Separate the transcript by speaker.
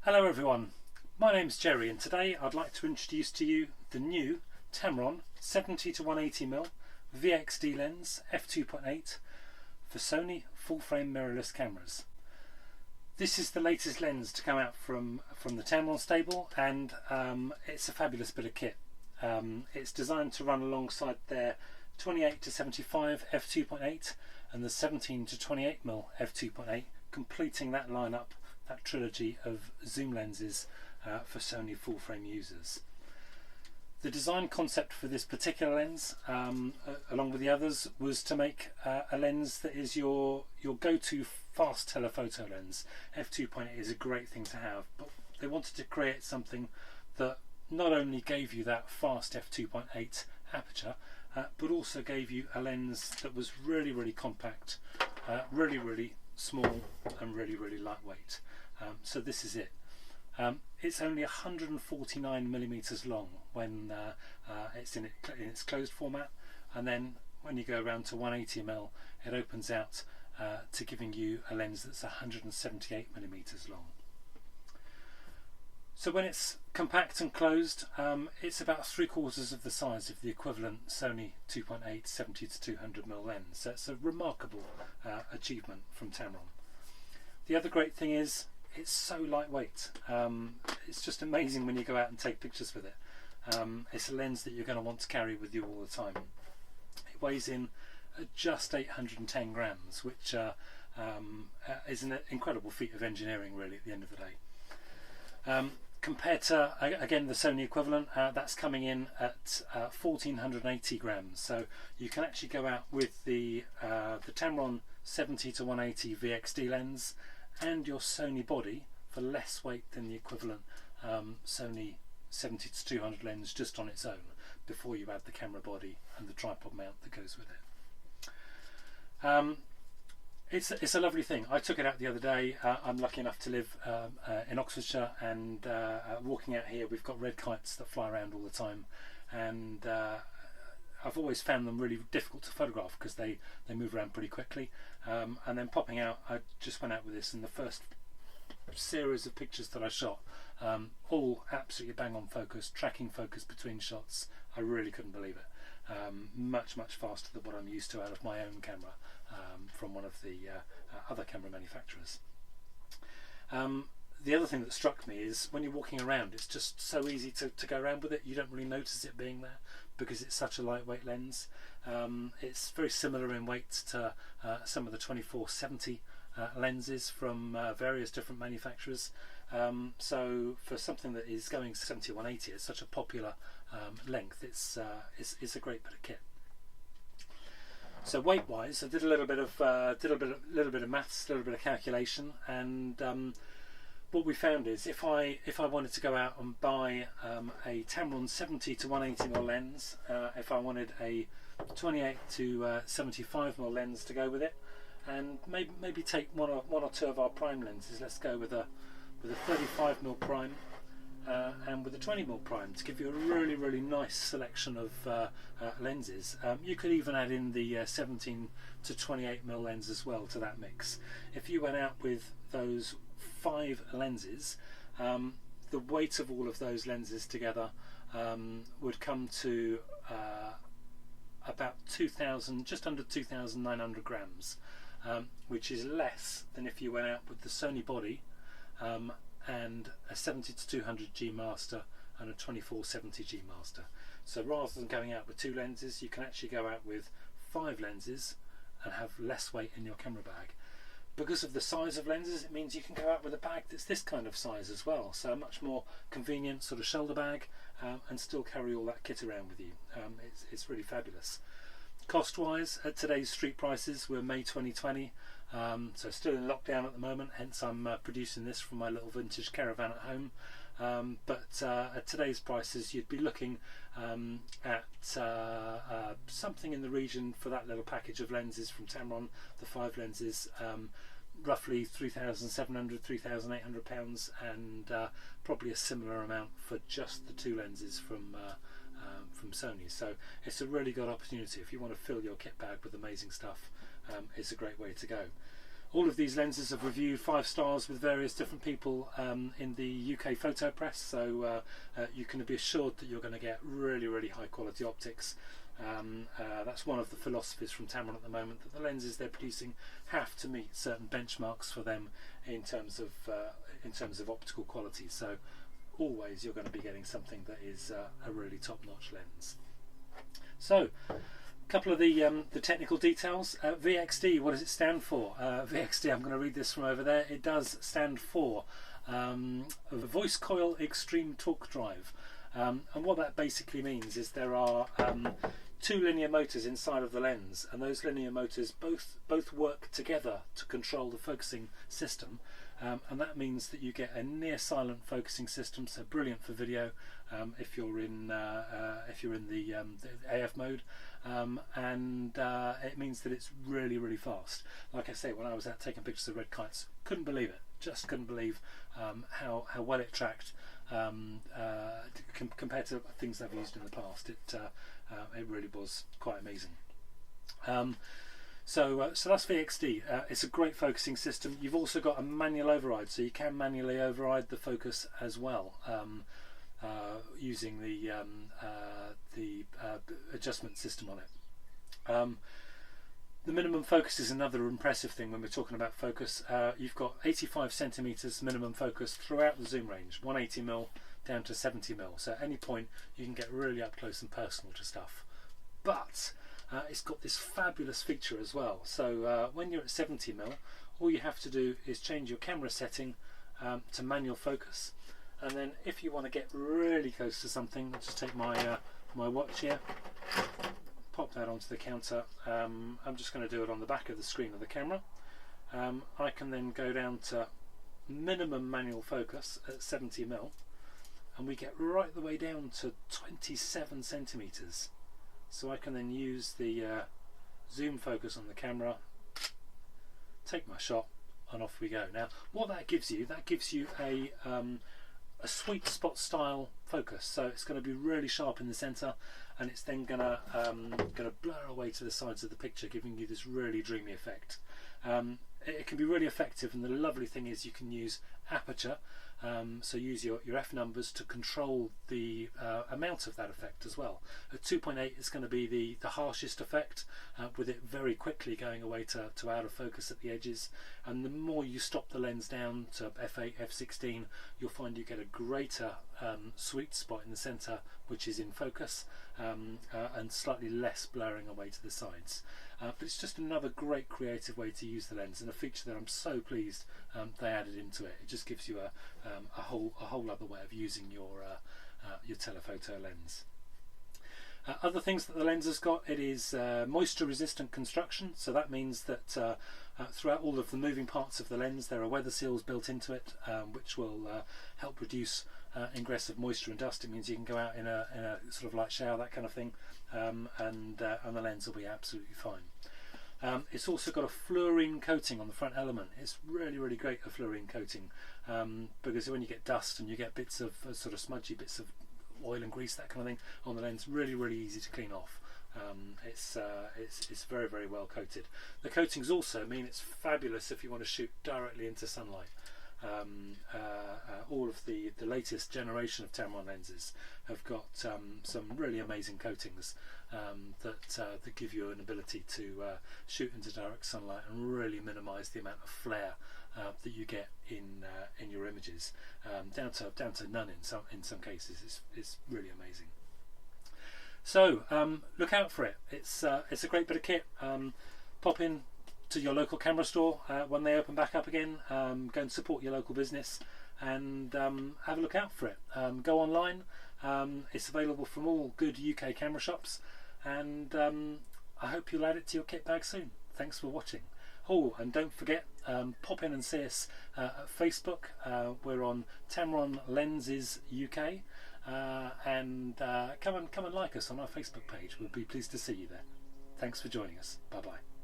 Speaker 1: Hello everyone, my name's Jerry and today I'd like to introduce to you the new Tamron 70-180mm VXD lens F2.8 for Sony Full Frame mirrorless cameras. This is the latest lens to come out from the Tamron stable, and it's a fabulous bit of kit. It's designed to run alongside their 28-75 F2.8 and the 17-28mm F2.8, completing that lineup, that trilogy of zoom lenses for Sony full frame users. The design concept for this particular lens, along with the others, was to make a lens that is your go-to fast telephoto lens. F2.8 is a great thing to have, but they wanted to create something that not only gave you that fast f2.8 aperture, but also gave you a lens that was really compact, really small and really lightweight. So this is it. It's only 149mm long when it's in its closed format, and then when you go around to 180mm it opens out to giving you a lens that's 178mm long. So when it's compact and closed, it's about 3/4 of the size of the equivalent Sony 2.8 70-200mm lens. So it's a remarkable achievement from Tamron. The other great thing is it's so lightweight. It's just amazing when you go out and take pictures with it. It's a lens that you're going to want to carry with you all the time. It weighs in at just 810 grams, which is an incredible feat of engineering really at the end of the day. Compared to, again, the Sony equivalent, that's coming in at 1480 grams. So you can actually go out with the Tamron 70-180 VXD lens and your Sony body for less weight than the equivalent Sony 70-200 lens just on its own, before you add the camera body and the tripod mount that goes with it. It's a lovely thing. I took it out the other day. I'm lucky enough to live in Oxfordshire, and walking out here we've got red kites that fly around all the time, and I've always found them really difficult to photograph because they move around pretty quickly, and then popping out, I just went out with this, and the first series of pictures that I shot, all absolutely bang on focus, tracking focus between shots. I really couldn't believe it. Much faster than what I'm used to out of my own camera from one of the other camera manufacturers. The other thing that struck me is when you're walking around, it's just so easy to go around with it. You don't really notice it being there because it's such a lightweight lens. It's very similar in weight to some of the 24-70 lenses from various different manufacturers. So for something that is going 70-180, it's such a popular length. It's a great bit of kit. So weight-wise, I did a little bit of maths, a little bit of calculation, and what we found is if I wanted to go out and buy a Tamron 70-180mm lens, if I wanted a 28-75mm lens to go with it, and maybe take one or two of our prime lenses. Let's go with a 35mm prime and with a 20mm prime to give you a really nice selection of lenses. You could even add in the 17-28mm lens as well to that mix. If you went out with those 5 lenses, the weight of all of those lenses together would come to about 2,000, just under 2,900 grams, which is less than if you went out with the Sony body and a 70-200 G master and a 24-70 G master. So rather than going out with 2 lenses, you can actually go out with 5 lenses and have less weight in your camera bag. Because of the size of lenses, it means you can go out with a bag that's this kind of size as well, so a much more convenient sort of shoulder bag, and still carry all that kit around with you. It's really fabulous. Cost wise, at today's street prices, we're May 2020, so still in lockdown at the moment, hence I'm producing this from my little vintage caravan at home. But at today's prices, you'd be looking at something in the region for that little package of lenses from Tamron, the 5 lenses, roughly £3,700, £3,800, and probably a similar amount for just the 2 lenses from Sony. So it's a really good opportunity if you want to fill your kit bag with amazing stuff. It's a great way to go. All of these lenses have reviewed 5 stars with various different people in the UK photo press, so you can be assured that you're going to get really, really high quality optics. That's one of the philosophies from Tamron at the moment, that the lenses they're producing have to meet certain benchmarks for them in terms of optical quality. So always you're going to be getting something that is a really top-notch lens. So a couple of the technical details. VXD, what does it stand for? VXD, I'm going to read this from over there. It does stand for Voice Coil Extreme Torque Drive. And what that basically means is there are 2 linear motors inside of the lens, and those linear motors both work together to control the focusing system, and that means that you get a near silent focusing system, so brilliant for video if you're in the AF mode, and it means that it's really, really fast. Like I say, when I was out taking pictures of red kites, couldn't believe it, just couldn't believe how well it tracked compared to things I've used in the past. It really was quite amazing. So that's VXD. It's a great focusing system. You've also got a manual override, so you can manually override the focus as well, using the adjustment system on it. The minimum focus is another impressive thing when we're talking about focus. You've got 85 centimeters minimum focus throughout the zoom range, 180mm down to 70mm. So at any point you can get really up close and personal to stuff. But it's got this fabulous feature as well. So when you're at 70mm, all you have to do is change your camera setting to manual focus. And then if you want to get really close to something, let's just take my my watch here, pop that onto the counter. I'm just going to do it on the back of the screen of the camera. I can then go down to minimum manual focus at 70mm, and we get right the way down to 27 centimeters. So I can then use the zoom focus on the camera, take my shot, and off we go. Now what that gives you a sweet spot style focus, so it's going to be really sharp in the center, and it's then going to blur away to the sides of the picture, giving you this really dreamy effect. It can be really effective, and the lovely thing is you can use aperture, so use your f numbers to control the amount of that effect as well. At 2.8 it's going to be the harshest effect, with it very quickly going away to out of focus at the edges, and the more you stop the lens down to f8, f16, you'll find you get a greater sweet spot in the center which is in focus, and slightly less blurring away to the sides. But it's just another great creative way to use the lens, and a feature that I'm so pleased they added into it. It just gives you a whole other way of using your telephoto lens. Other things that the lens has got, it is moisture resistant construction, so that means that throughout all of the moving parts of the lens there are weather seals built into it, which will help reduce ingress of moisture and dust. It means you can go out in a sort of light shower, that kind of thing, and the lens will be absolutely fine. It's also got a fluorine coating on the front element. It's really, really great, a fluorine coating, because when you get dust and you get bits of sort of smudgy bits of oil and grease, that kind of thing on the lens, really, really easy to clean off. It's very, very well coated. The coatings also mean it's fabulous if you want to shoot directly into sunlight. All of the latest generation of Tamron lenses have got some really amazing coatings that give you an ability to shoot into direct sunlight and really minimise the amount of flare that you get in your images, down to none in some cases. It's really amazing. So look out for it. It's a great bit of kit. Pop in to your local camera store when they open back up again. Go and support your local business, and have a look out for it. Go online. It's available from all good UK camera shops, and I hope you'll add it to your kit bag soon. Thanks for watching. Oh, and don't forget, pop in and see us at Facebook. We're on Tamron Lenses UK, and come and like us on our Facebook page. We'll be pleased to see you there. Thanks for joining us. Bye bye.